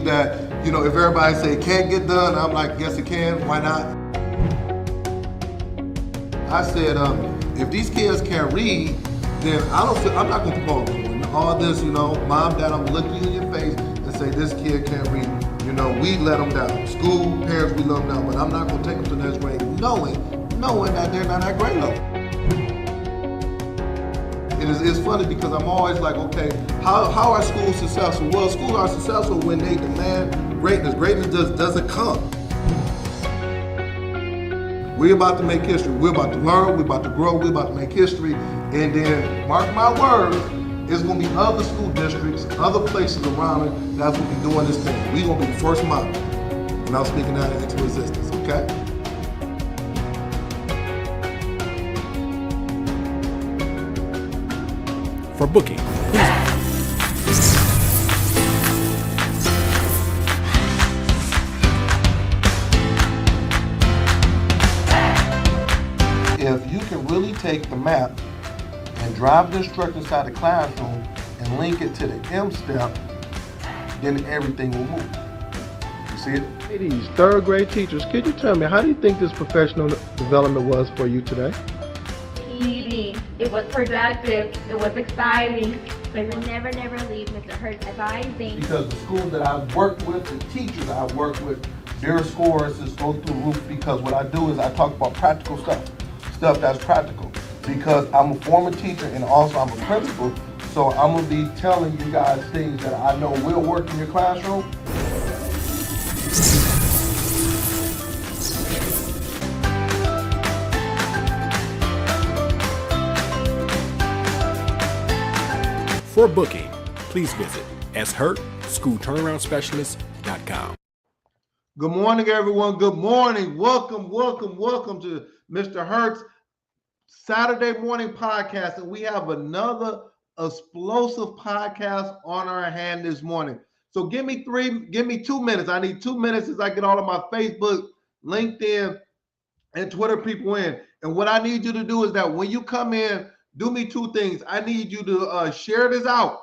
believe that, if everybody say it can't get done, I'm like, yes it can, why not? I said, if these kids can't read, then I'm not gonna promote all this, mom, dad, I'm gonna look you in your face and say this kid can't read. We let them down. School, parents, we let them down, but I'm not gonna take them to the next grade knowing that they're not at grade level. It's funny because I'm always like, okay, how are schools successful? Well, schools are successful when they demand greatness. Greatness doesn't come. We're about to make history. We're about to learn. We're about to grow. We're about to make history. And then, mark my words, it's going to be other school districts, other places around it that's going to be doing this thing. We're going to be the first model. And I'm speaking that into existence, okay? For booking, if you can really take the map and drive the instructor inside the classroom and link it to the M step, then everything will move. You see it? Ladies, third grade teachers, could you tell me, how do you think this professional development was for you today? Easy. It was productive. It was exciting. But we'll never leave Mr. Hurts advising. Because the schools that I've worked with, the teachers I've worked with, their scores just go through the roof because what I do is I talk about practical stuff that's practical. Because I'm a former teacher and also I'm a principal, so I'm gonna be telling you guys things that I know will work in your classroom. for booking, please visit shurtschoolturnaroundspecialist.com. Good morning, everyone. Good morning. Welcome to Mr. Hurts Saturday morning podcast. And we have another explosive podcast on our hand this morning. So give me 2 minutes. I need 2 minutes as I get all of my Facebook, LinkedIn, and Twitter people in. And what I need you to do is that when you come in, do me two things. I need you to share this out.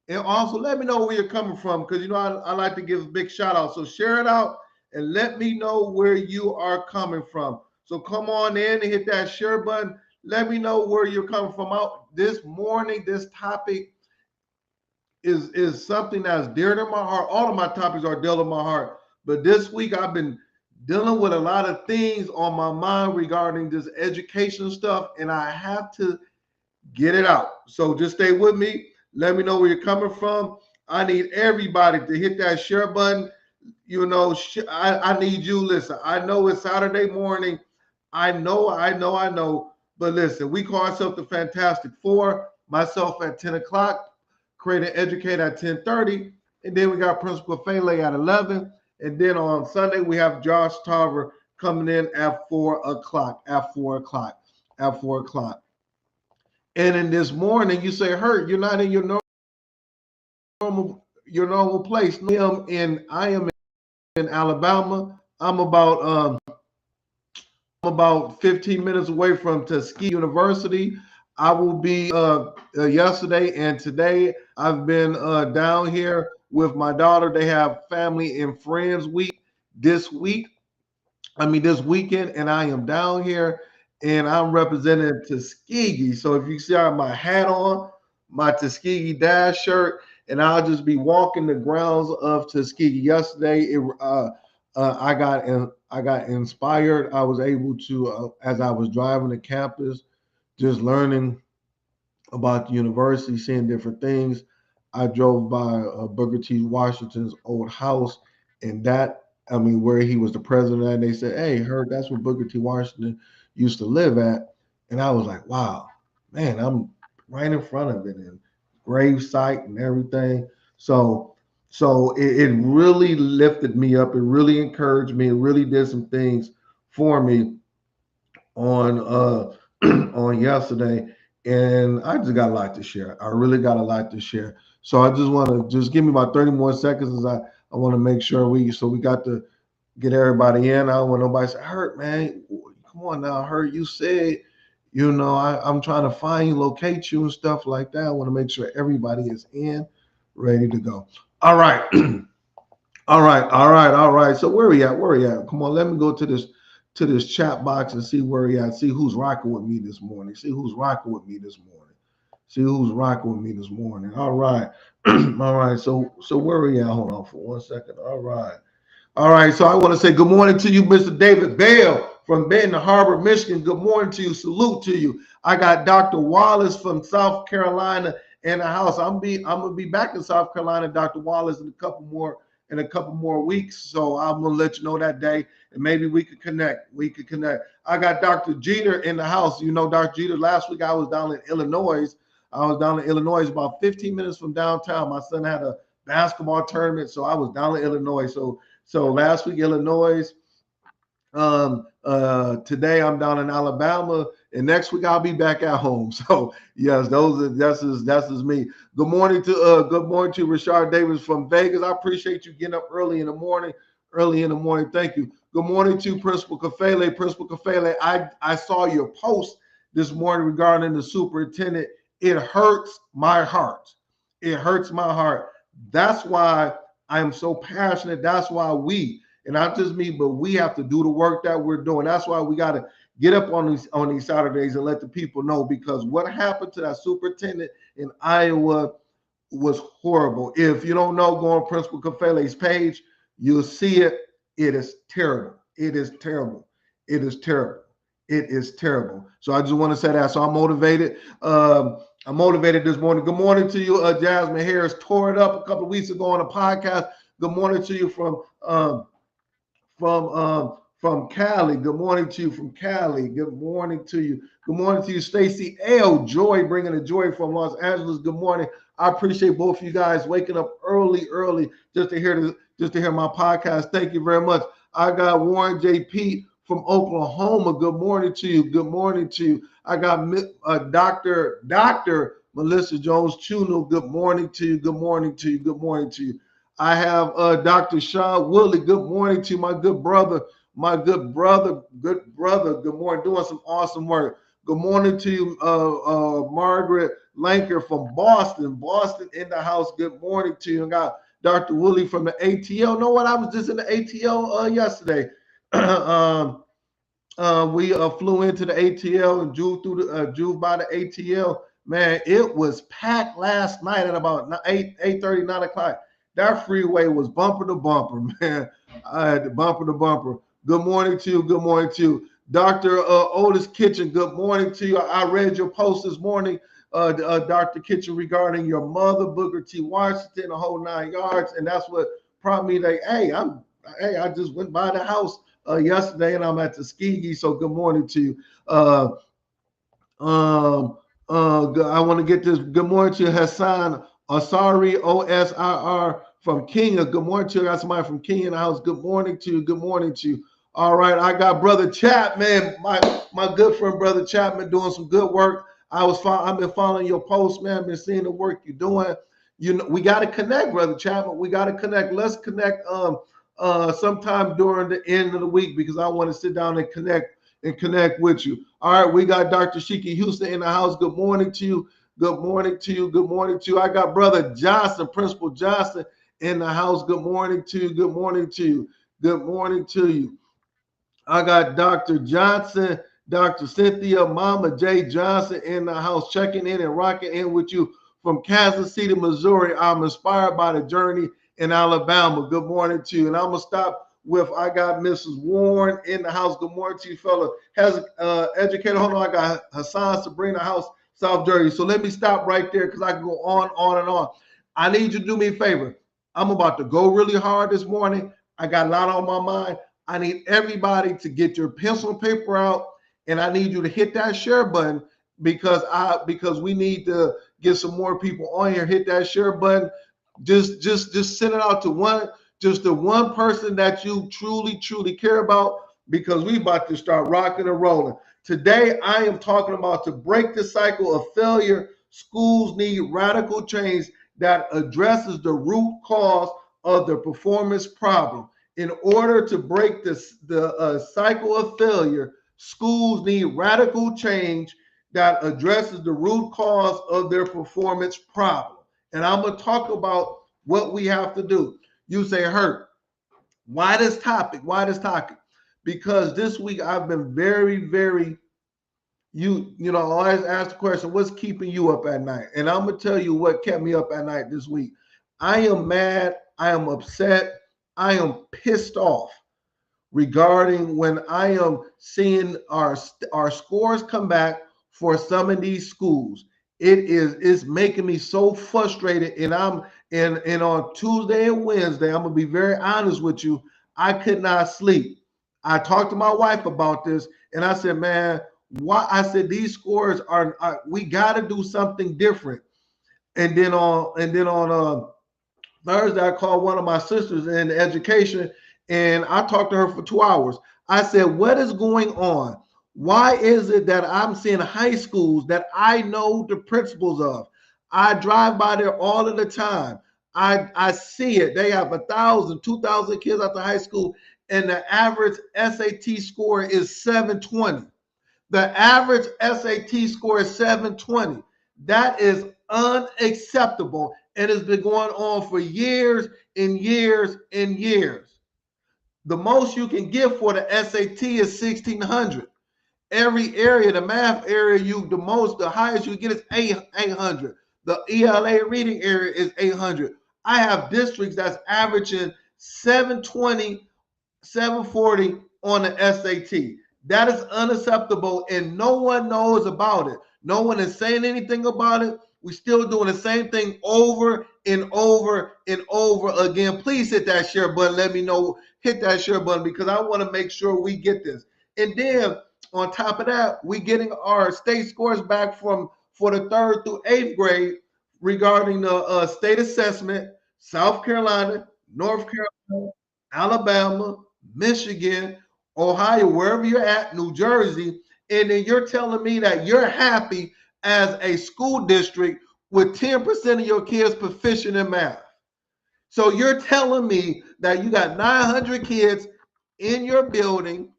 And also let me know where you're coming from, because I like to give a big shout out. So share it out and let me know where you are coming from. So come on in and hit that share button. Let me know where you're coming from. Out this morning, this topic is something that's dear to my heart. All of my topics are dear to my heart. But this week I've been dealing with a lot of things on my mind regarding this education stuff, and I have to get it out. So just stay with me. Let me know where you're coming from. I need everybody to hit that share button. I need you. Listen, I know it's Saturday morning. I know. But listen, we call ourselves the Fantastic Four. Myself at 10 o'clock, Create and Educate at 10:30. And then we got Principal Fele at 11. And then on Sunday, we have Josh Tarver coming in at 4 o'clock. And in this morning, you say, Hurt, you're not in your normal place. I am in Alabama. I'm about 15 minutes away from Tuskegee University. I will be yesterday and today. I've been down here with my daughter. They have family and friends week this weekend, and I am down here and I'm representing Tuskegee. So if you see I have my hat on, my Tuskegee Dash shirt, and I'll just be walking the grounds of Tuskegee. Yesterday, I got inspired. I was able to, as I was driving to campus, just learning about the university, seeing different things. I drove by Booker T. Washington's old house, and where he was the president, and they said, "Hey, Herb, that's where Booker T. Washington used to live at." And I was like, "Wow, man, I'm right in front of it, and grave site and everything." So it really lifted me up. It really encouraged me. It really did some things for me on on yesterday. And I just got a lot to share. I really got a lot to share. So I just want to give me about 30 more seconds as I want to make sure we got to get everybody in. I don't want nobody to say, Hurt, man, come on now, Hurt, you said, I'm trying to find you, locate you and stuff like that. I want to make sure everybody is in, ready to go. All right. All right. So where we at? Where we at? Come on, let me go to this chat box and see where we at. See who's rocking with me this morning. See who's rocking with me this morning. See who's rocking with me this morning. All right. All right. So where we at? Hold on for 1 second. All right. All right, so I want to say good morning to you, Mr. David Bell from Benton Harbor, Michigan. Good morning to you. Salute to you. I got Dr. Wallace from South Carolina in the house. I'm gonna be back in South Carolina, Dr. Wallace, in a couple more weeks. So I'm gonna let you know that day, and maybe we could connect. We could connect. I got Dr. Jeter in the house. You know, Dr. Jeter. Last week I was down in Illinois. I was down in Illinois, about 15 minutes from downtown. My son had a basketball tournament, so I was down in Illinois. So last week, Illinois. Today I'm down in Alabama, and next week I'll be back at home. So yes, that's me. Good morning to Rashard Davis from Vegas. I appreciate you getting up early in the morning. Early in the morning, thank you. Good morning to Principal Kafele. Principal Kafele, I saw your post this morning regarding the superintendent. It hurts my heart. It hurts my heart. That's why I am so passionate. That's why and not just me, but we have to do the work that we're doing. That's why we got to get up on these Saturdays and let the people know, because what happened to that superintendent in Iowa was horrible. If you don't know, go on Principal Kafele's page, you'll see it. It is terrible. It is terrible. It is terrible. It is terrible. So I just want to say that. So I'm motivated. I'm motivated this morning. Good morning to you, Jasmine Harris. Tore it up a couple of weeks ago on a podcast. Good morning to you from Cali. Good morning to you from Cali. Good morning to you. Good morning to you, Stacy L. Joy, bringing the joy from Los Angeles. Good morning. I appreciate both of you guys waking up early, just to hear my podcast. Thank you very much. I got Warren J. Pete from Oklahoma. Good morning to you. Good morning to you. I got Dr. Melissa Jones Chuno. Good morning to you. Good morning to you. Good morning to you. I have Dr. Sean Woodley. Good morning to you, my good brother. Good brother. Good morning. Doing some awesome work. Good morning to you, Margaret Lanker from Boston. Boston in the house. Good morning to you. I got Dr. Woodley from the ATL. Know what? I was just in the ATL yesterday. We flew into the ATL and drove by the ATL. Man, it was packed last night at about 8:30, 9 o'clock. That freeway was bumper to bumper, man. I had to bumper to bumper. Good morning to you. Good morning to you. Dr. Otis Kitchen, good morning to you. I read your post this morning, Dr. Kitchen, regarding your mother, Booker T. Washington, the whole 9 yards. And that's what prompted me that, I just went by the house yesterday and I'm at Tuskegee. So good morning to you. I want to get this. Good morning to you, Hassan Osari, OSIR from Kenya. Good morning to you. I got somebody from Kenya in the house. Good morning to you. Good morning to you. All right, I got Brother Chapman, my good friend Brother Chapman, doing some good work. I've been following your posts, man. I've been seeing the work you're doing. You know, we got to connect, Brother Chapman. We got to connect. Let's connect sometime during the end of the week, because I want to sit down and connect with you. All right, we got Dr. Shiki Houston in the house. Good morning to you. Good morning to you. Good morning to you. I got Brother Johnson, Principal Johnson in the house. Good morning to you. Good morning to you. Good morning to you. I got Dr. Johnson, Dr. Cynthia, Mama J. Johnson in the house, checking in and rocking in with you from Kansas City, Missouri. I'm inspired by the journey in Alabama. Good morning to you. And I'm going to stop with, I got Mrs. Warren in the house. Good morning to you, fella. Has educator, hold on, I got Hassan Sabrina House, South Jersey. So let me stop right there, because I can go on and on. I need you to do me a favor. I'm about to go really hard this morning. I got a lot on my mind. I need everybody to get your pencil and paper out, and I need you to hit that share button, because we need to get some more people on here. Hit that share button. Just send it out to the one person that you truly care about, because we about to start rocking and rolling. Today, I am talking about, to break the cycle of failure, schools need radical change that addresses the root cause of the performance problem. In order to break the cycle of failure, schools need radical change that addresses the root cause of their performance problem. And I'm going to talk about what we have to do. You say, Hurt, Why this topic? Why this topic? Because this week I've been very, very, you know, I always ask the question, what's keeping you up at night? And I'm gonna tell you what kept me up at night this week. I am mad, I am upset, I am pissed off regarding when I am seeing our scores come back for some of these schools. It's making me so frustrated, and and on Tuesday and Wednesday, I'm gonna be very honest with you. I could not sleep. I talked to my wife about this, and I said, "Man, why?" I said, "These scores are we got to do something different." And then on Thursday, I called one of my sisters in education and I talked to her for 2 hours. I said, what is going on? Why is it that I'm seeing high schools that I know the principals of? I drive by there all of the time. I see it. They have 1,000, 2,000 kids at the high school, and the average SAT score is 720. The average SAT score is 720. That is unacceptable. And it's been going on for years and years and years. The most you can get for the SAT is 1,600. Every area, the math area, the highest you get is 800. The ELA reading area is 800. I have districts that's averaging 720, 740 on the SAT. That is unacceptable, and no one knows about it. No one is saying anything about it. We're still doing the same thing over and over and over again. Please hit that share button. Let me know. Hit that share button because I want to make sure we get this. And then on top of that, we getting our state scores back for the 3rd through 8th grade regarding the state assessment. South Carolina, North Carolina, Alabama, Michigan, Ohio, wherever you're at, New Jersey, and then you're telling me that you're happy as a school district with 10% of your kids proficient in math. So you're telling me that you got 900 kids in your building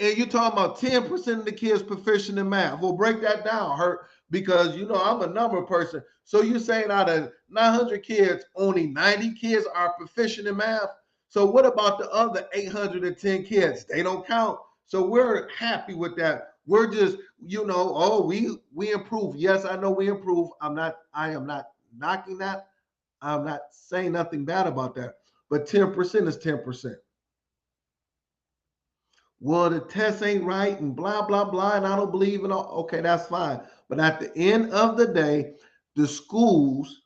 and you're talking about 10% of the kids proficient in math. We'll break that down, Hurt, because you know I'm a number person. So you're saying out of 900 kids, only 90 kids are proficient in math? So what about the other 810 kids? They don't count. So we're happy with that. We're just, oh, we improve. Yes, I know we improve. I am not knocking that. I'm not saying nothing bad about that. But 10% is 10%. Well, the test ain't right and blah, blah, blah, and I don't believe in all. Okay, that's fine. But at the end of the day, the schools,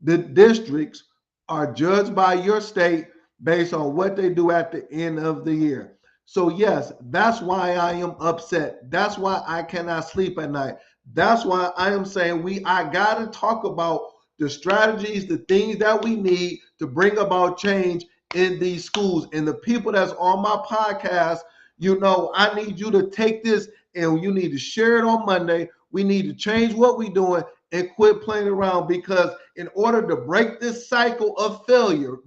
the districts are judged by your state based on what they do at the end of the year. So yes, that's why I am upset. That's why I cannot sleep at night. That's why I am saying I got to talk about the strategies, the things that we need to bring about change in these schools. And the people that's on my podcast, I need you to take this and you need to share it on Monday. We need to change what we're doing and quit playing around, because in order to break this cycle of failure,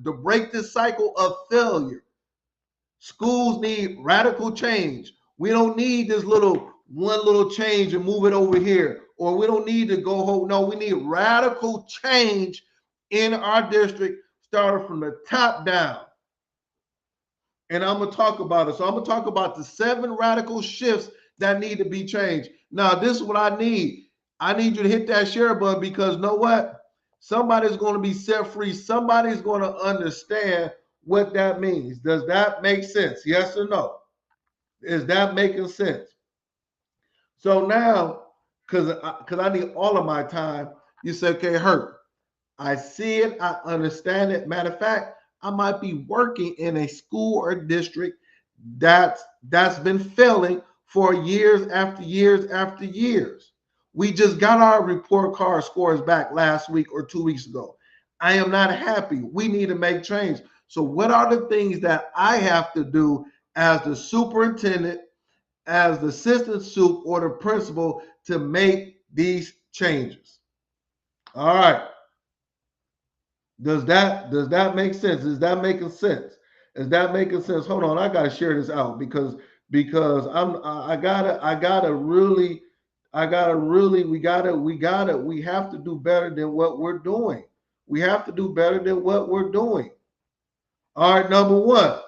schools need radical change. We don't need this one little change and move it over here, or we don't need to go home. No, we need radical change in our district, starting from the top down. And I'm going to talk about it. So I'm going to talk about the 7 radical shifts that need to be changed. Now, this is what I need. I need you to hit that share button, because know what? Somebody's going to be set free. Somebody's going to understand what that means. Does that make sense? Yes or no? Is that making sense? So now, because I need all of my time, you say, okay, Hurt, I see it. I understand it. Matter of fact, I might be working in a school or district that's been failing for years after years after years. We just got our report card scores back last week or 2 weeks ago. I am not happy. We need to make change. So what are the things that I have to do as the superintendent, as the assistant sup, or the principal to make these changes? All right. Does that make sense? Is that making sense? Is that making sense? Hold on, I gotta share this out because we have to do better than what we're doing. We have to do better than what we're doing. All right, number one,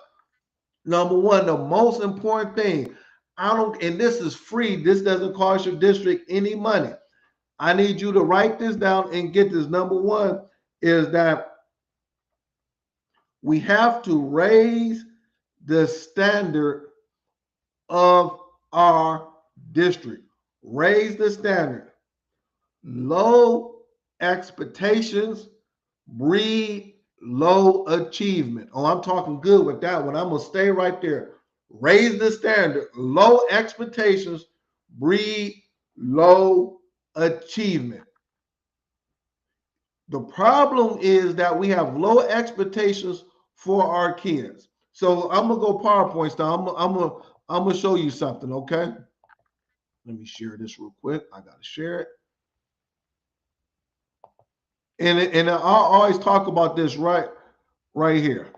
Number one, the most important thing, I don't, and this is free, this doesn't cost your district any money. I need you to write this down and get this. Number one is that we have to raise the standard of our district. Raise the standard. Low expectations breed low achievement. Oh, I'm talking good with that one. I'm going to stay right there. Raise the standard. Low expectations breed low achievement. The problem is that we have low expectations for our kids. So I'm gonna go PowerPoint style. I'm gonna show you something, okay? Let me share this real quick. I gotta share it. And I always talk about this right here.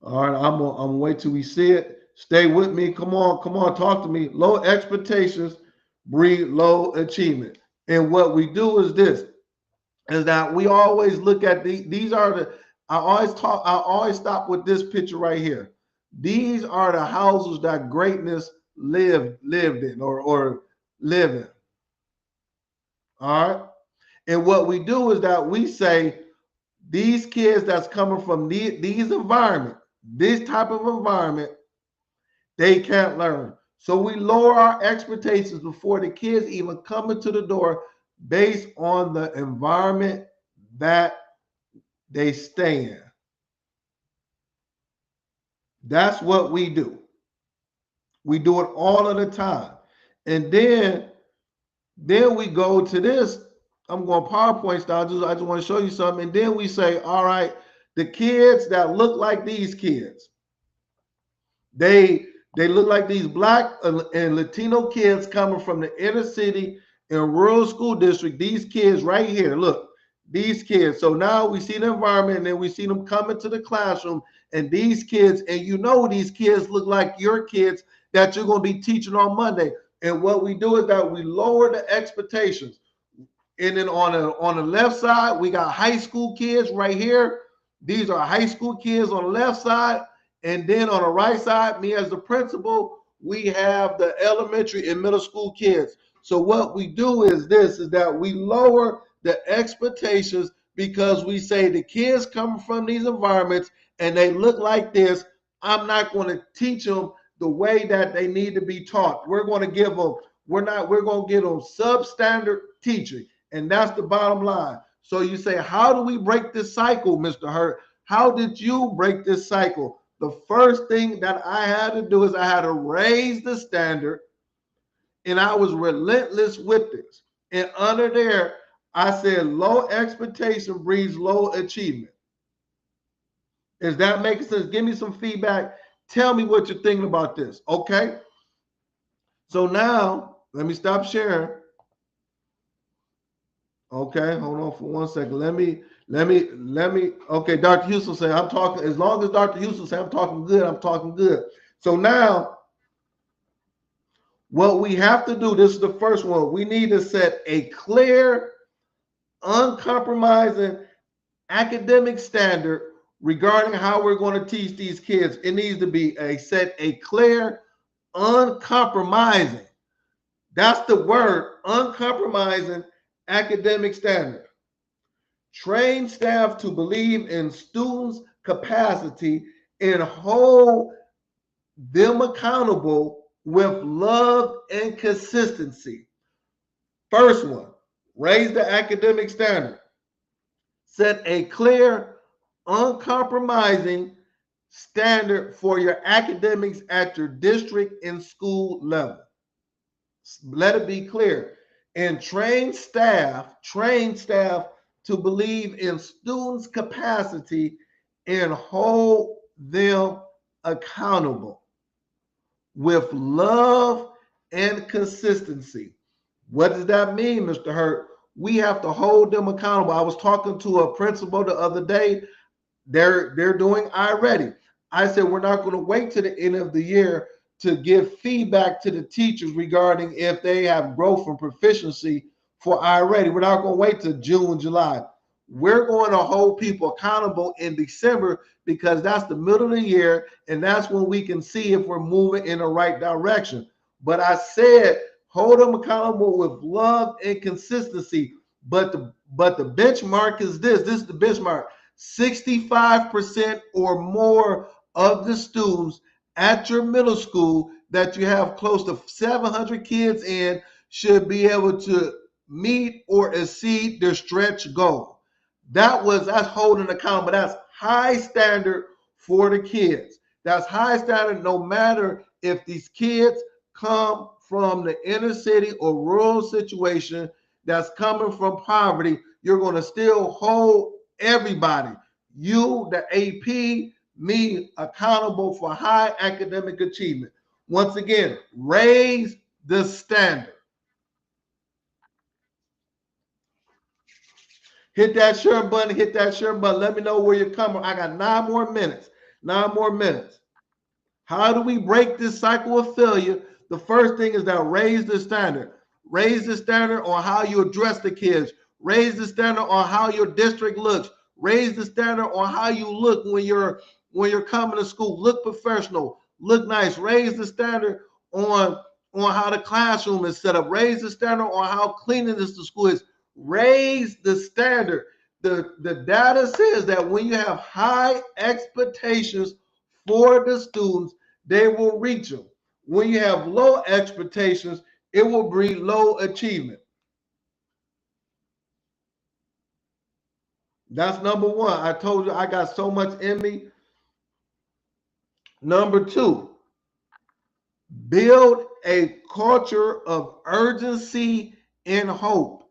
All right, I'm gonna wait till we see it. Stay with me. Come on, talk to me. Low expectations breed low achievement. And what we do is this, is that we always look at these are the, I always stop with this picture right here. These are the houses that greatness lived in or live in. All right. And what we do is that we say these kids that's coming from these environment, this type of environment, they can't learn. So we lower our expectations before the kids even come into the door based on the environment that they stay in. That's what we do. We do it all of the time. And then we go to this. I'm going PowerPoint style. I just want to show you something. And then we say, all right, the kids that look like these kids, they look like these Black and Latino kids coming from the inner city and rural school district. These kids right here, look, these kids. So now we see the environment and then we see them come into the classroom, and these kids, and you know these kids look like your kids that you're going to be teaching on Monday. And what we do is that we lower the expectations. And then on the left side, we got high school kids right here. These are high school kids on the left side. And then on the right side, me as the principal, we have the elementary and middle school kids. So what we do is this, is that we lower the expectations because we say the kids come from these environments and they look like this. I'm not going to teach them the way that they need to be taught. We're going to give them, we're going to give them substandard teaching. And that's the bottom line. So you say, how do we break this cycle, Mr. Hurt? How did you break this cycle? The first thing that I had to do is I had to raise the standard, and I was relentless with this. And under there, I said low expectation breeds low achievement. Is that making sense? Give me some feedback. Tell me what you're thinking about this. Okay. So now let me stop sharing. Okay, hold on for 1 second. Let me. Okay, Dr. Houston said I'm talking. As long as Dr. Houston said I'm talking good, I'm talking good. So now, what we have to do, this is the first one. We need to set a clear, uncompromising academic standard regarding how we're going to teach these kids. It needs to be a clear, uncompromising. That's the word, uncompromising academic standard. Train staff to believe in students' capacity and hold them accountable with love and consistency. First one, raise the academic standard. Set a clear, uncompromising standard for your academics at your district and school level. Let it be clear. And train staff to believe in students' capacity and hold them accountable with love and consistency. What does that mean, Mr. Hurt? We have to hold them accountable. I was talking to a principal the other day. They're doing iReady. I said, we're not going to wait to the end of the year to give feedback to the teachers regarding if they have growth and proficiency for iReady. We're not going to wait till June, July. We're going to hold people accountable in December because that's the middle of the year, and that's when we can see if we're moving in the right direction. But I said hold them accountable with love and consistency. But the benchmark is this. This is the benchmark. 65% or more of the students at your middle school that you have close to 700 kids in should be able to meet or exceed their stretch goal. That's holding accountable. That's high standard for the kids. That's high standard no matter if these kids come from the inner city or rural situation that's coming from poverty. You're going to still hold everybody, you, the AP, me, accountable for high academic achievement. Once again, raise the standard. Hit that share button, hit that share button. Let me know where you're coming. I got 9 more minutes. 9 more minutes. How do we break this cycle of failure? The first thing is that raise the standard. Raise the standard on how you address the kids. Raise the standard on how your district looks. Raise the standard on how you look when you're coming to school. Look professional. Look nice. Raise the standard on how the classroom is set up. Raise the standard on how cleanliness the school is. Raise the standard. The data says that when you have high expectations for the students, they will reach them. When you have low expectations, it will bring low achievement. That's number one. I told you I got so much in me. Number two, build a culture of urgency and hope.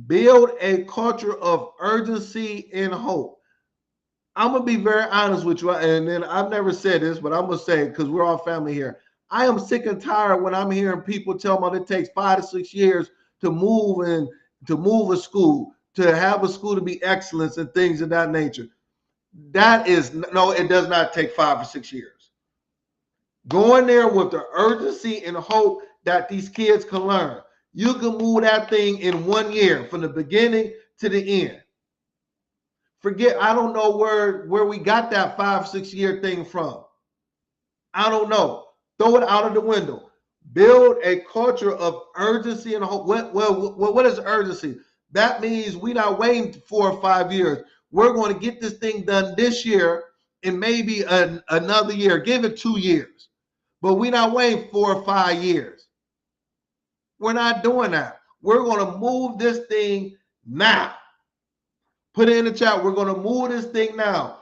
Build a culture of urgency and hope. I'm going to be very honest with you, and then I've never said this, but I'm going to say it because we're all family here. I am sick and tired when I'm hearing people tell me it takes 5 to 6 years to move a school, to have a school to be excellence and things of that nature. That is, no, it does not take 5 or 6 years. Go in there with the urgency and hope that these kids can learn. You can move that thing in 1 year from the beginning to the end. Forget, I don't know where we got that 5, 6 year thing from. I don't know. Throw it out of the window. Build a culture of urgency and hope. What is urgency? That means we're not waiting 4 or 5 years. We're going to get this thing done this year and maybe another year. Give it 2 years. But we're not waiting 4 or 5 years. We're not doing that. We're going to move this thing now. Put it in the chat. We're going to move this thing now.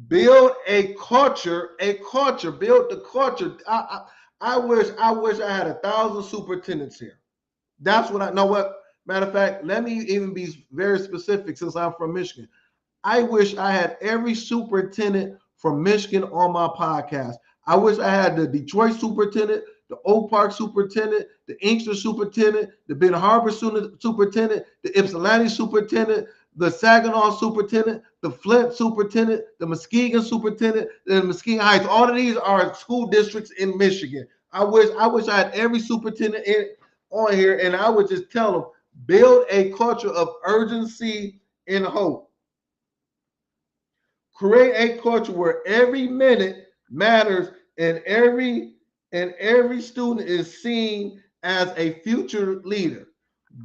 Build a culture, build the culture. I wish I had 1,000 superintendents here. That's what I know. What matter of fact, let me even be very specific since I'm from Michigan. I wish I had every superintendent from Michigan on my podcast. I wish I had the Detroit superintendent, the Oak Park superintendent, the Inkster superintendent, the Ben Harbor superintendent, the Ypsilanti superintendent, the Saginaw superintendent, the Flint superintendent, the Muskegon superintendent, the Muskegon Heights. All of these are school districts in Michigan. I wish I had every superintendent on here, and I would just tell them, build a culture of urgency and hope. Create a culture where every minute matters and every student is seen as a future leader.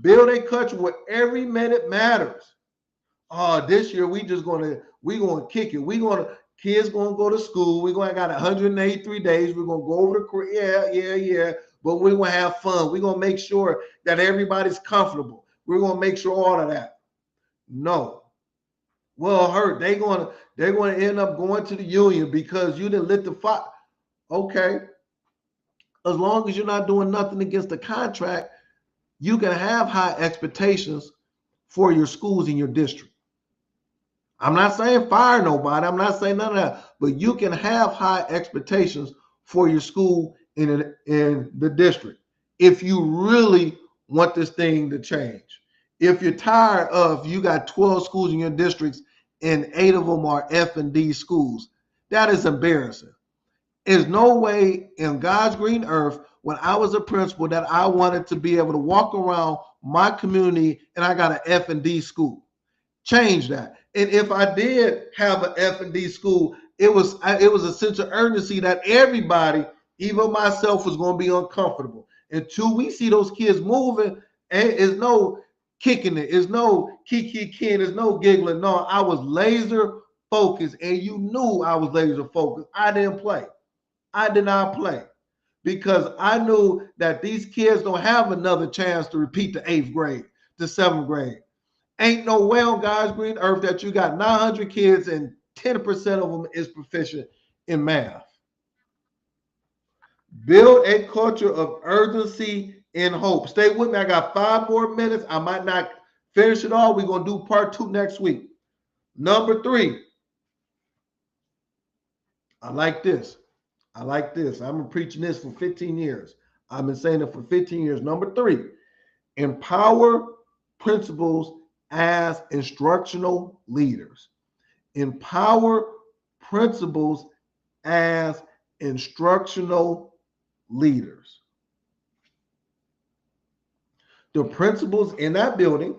Build a culture where every minute matters. This year we're gonna kick it. Kids gonna go to school. We're gonna got 183 days. We're gonna go over the yeah. But we're gonna have fun. We're gonna make sure that everybody's comfortable. We're gonna make sure all of that. No. Well, hurt. They're gonna end up going to the union because you didn't lit the fire. Okay. As long as you're not doing nothing against the contract, you can have high expectations for your schools in your district. I'm not saying fire nobody. I'm not saying none of that. But you can have high expectations for your school in the district if you really want this thing to change. If you're tired of you got 12 schools in your districts and 8 of them are F&D schools, that is embarrassing. There's no way in God's green earth when I was a principal that I wanted to be able to walk around my community and I got an F&D school. Change that. And if I did have an F&D school, it was a sense of urgency that everybody, even myself, was going to be uncomfortable. Until we see those kids moving, and it's no kicking it, it's no kiki, there's no giggling. No, I was laser focused, and you knew I was laser focused. I didn't play. I did not play because I knew that these kids don't have another chance to repeat the 8th grade, the 7th grade. Ain't no way on God's green earth that you got 900 kids and 10% of them is proficient in math. Build a culture of urgency and hope. Stay with me. I got 5 more minutes. I might not finish it all. We're going to do part 2 next week. Number 3. I like this. I like this. I've been preaching this for 15 years. I've been saying it for 15 years. Number 3, empower principals as instructional leaders. Empower principals as instructional leaders. The principals in that building,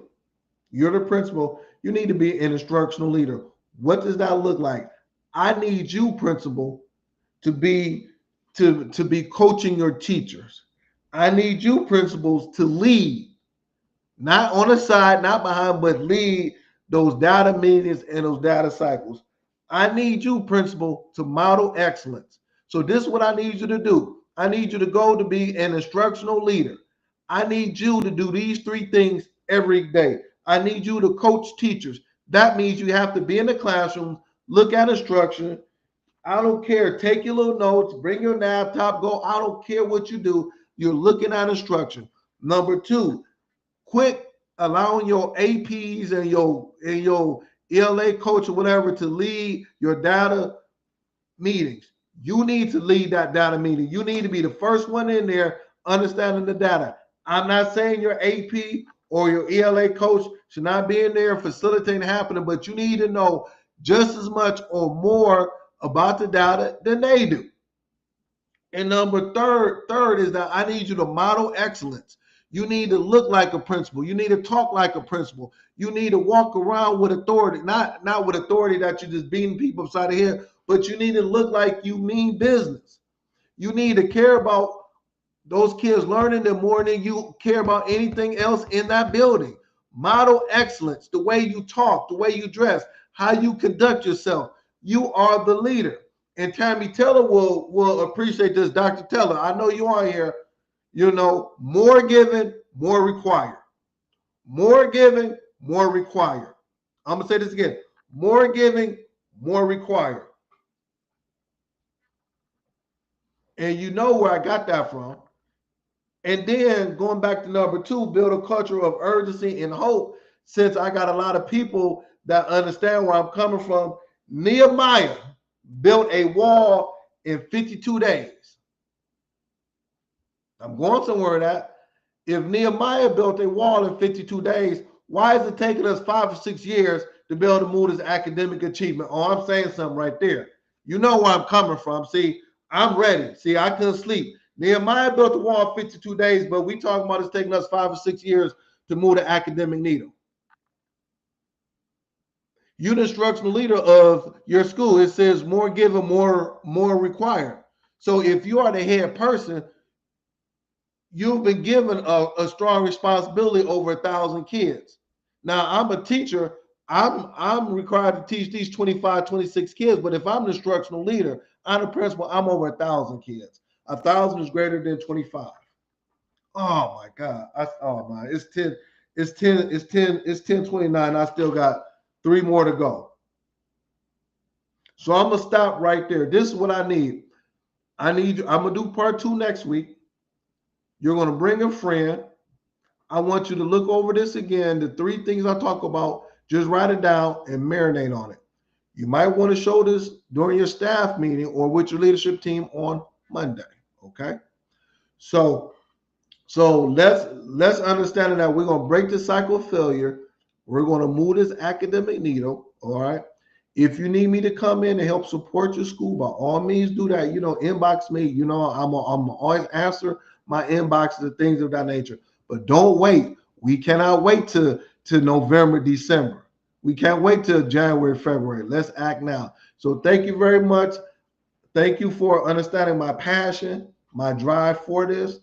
you're the principal, you need to be an instructional leader. What does that look like? I need you, principal, to be coaching your teachers. I need you, principals, to lead. Not on the side, not behind, but lead those data meetings and those data cycles. I need you, principal, to model excellence. So this is what I need you to do. I need you to go to be an instructional leader. I need you to do these 3 things every day. I need you to coach teachers. That means you have to be in the classroom, look at instruction. I don't care. Take your little notes, bring your laptop, go. I don't care what you do. You're looking at instruction. Number 2, quit allowing your APs and your ELA coach or whatever to lead your data meetings. You need to lead that data meeting. You need to be the first one in there understanding the data. I'm not saying your AP or your ELA coach should not be in there facilitating happening, but you need to know just as much or more about the data than they do. And number third is that I need you to model excellence. You need to look like a principal. You need to talk like a principal. You need to walk around with authority, not with authority that you're just beating people upside the head, but you need to look like you mean business. You need to care about those kids learning them more than you care about anything else in that building. Model excellence, the way you talk, the way you dress, how you conduct yourself. You are the leader. And Tammy Taylor will appreciate this, Dr. Taylor. I know you are here. You know, more given, more required. More giving, more required. I'm going to say this again. More giving, more required. And you know where I got that from. And then going back to number 2, build a culture of urgency and hope. Since I got a lot of people that understand where I'm coming from, Nehemiah built a wall in 52 days. I'm going somewhere with that. If Nehemiah built a wall in 52 days, why is it taking us 5 or 6 years to be able to move this academic achievement? Oh, I'm saying something right there. You know where I'm coming from. See, I'm ready. See, I couldn't sleep. Nehemiah built the wall in 52 days, but we talking about it's taking us 5 or 6 years to move the academic needle. You're the instructional leader of your school. It says more given, more required. So if you are the head person, you've been given a strong responsibility over 1,000 kids. Now, I'm a teacher. I'm required to teach these 25, 26 kids, but if I'm an instructional leader, I'm the principal, I'm over 1,000 kids. 1,000 is greater than 25. Oh my God. It's 10:29. I still got 3 more to go. So I'm gonna stop right there. This is what I need. I'm gonna do part 2 next week. You're gonna bring a friend. I want you to look over this again. The 3 things I talk about, just write it down and marinate on it. You might want to show this during your staff meeting or with your leadership team on Monday. Okay. So let's understand that we're gonna break the cycle of failure. We're gonna move this academic needle. All right. If you need me to come in and help support your school, by all means do that. You know, inbox me. You know, I'm always answer my inboxes and things of that nature. But don't wait. We cannot wait to November, December. We can't wait till January, February. Let's act now. So thank you very much. Thank you for understanding my passion, my drive for this.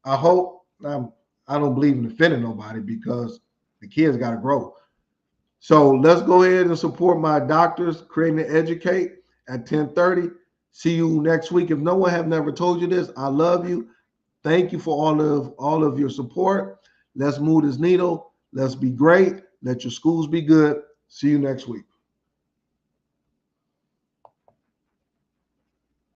I hope I don't believe in offending nobody because the kids got to grow. So let's go ahead and support my doctors, Create and Educate at 10:30. See you next week. If no one have never told you this, I love you. Thank you for all of your support. Let's move this needle. Let's be great. Let your schools be good. See you next week.